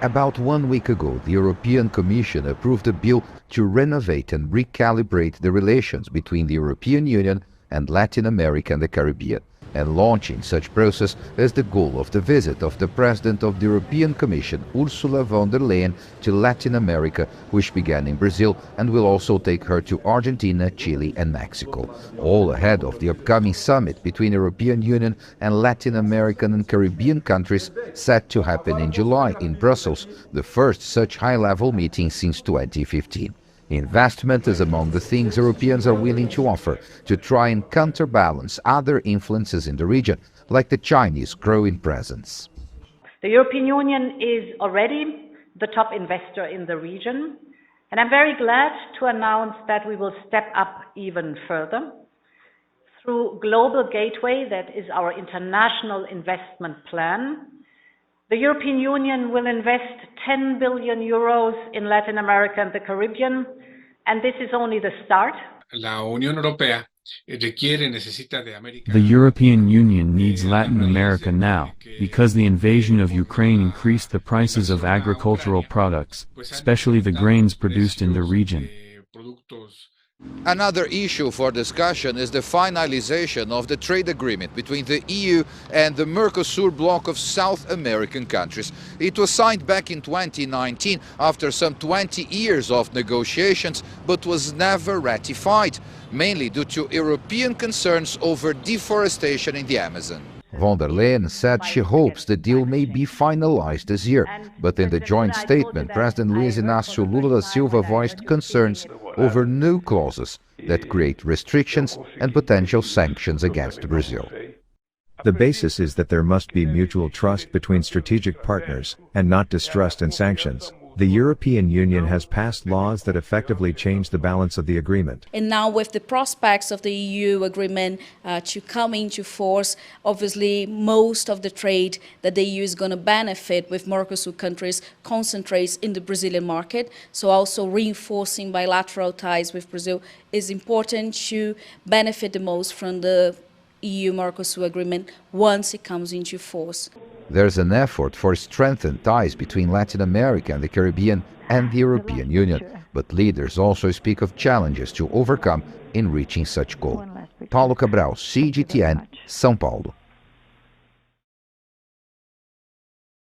About 1 week ago, the European Commission approved a bill to renovate and recalibrate the relations between the European Union and Latin America and the Caribbean. And launching such process is the goal of the visit of the President of the European Commission, Ursula Van der Leyen, to Latin America, which began in Brazil and will also take her to Argentina, Chile and Mexico, all ahead of the upcoming summit between the European Union and Latin American and Caribbean countries set to happen in July in Brussels, the first such high-level meeting since 2015. Investment is among the things Europeans are willing to offer to try and counterbalance other influences in the region, like the Chinese growing presence. The European Union is already the top investor in the region, and I'm very glad to announce that we will step up even further. Through Global Gateway, that is our international investment plan, the European Union will invest 10 billion euros in Latin America and the Caribbean, and this is only the start. The European Union needs Latin America now, because the invasion of Ukraine increased the prices of agricultural products, especially the grains produced in the region. Another issue for discussion is the finalization of the trade agreement between the EU and the Mercosur bloc of South American countries. It was signed back in 2019 after some 20 years of negotiations, but was never ratified, mainly due to European concerns over deforestation in the Amazon. Von der Leyen said she hopes the deal may be finalized this year, but in the joint statement, President Luiz Inácio Lula da Silva voiced concerns over new clauses that create restrictions and potential sanctions against Brazil. The basis is that there must be mutual trust between strategic partners, and not distrust and sanctions. The European Union has passed laws that effectively change the balance of the agreement. And now with the prospects of the EU agreement to come into force, obviously most of the trade that the EU is going to benefit with Mercosur countries concentrates in the Brazilian market. So also reinforcing bilateral ties with Brazil is important to benefit the most from the EU-Mercosur agreement once it comes into force. There's an effort for strengthened ties between Latin America and the Caribbean and the European Union, but leaders also speak of challenges to overcome in reaching such goal. Paulo Cabral, CGTN, São Paulo.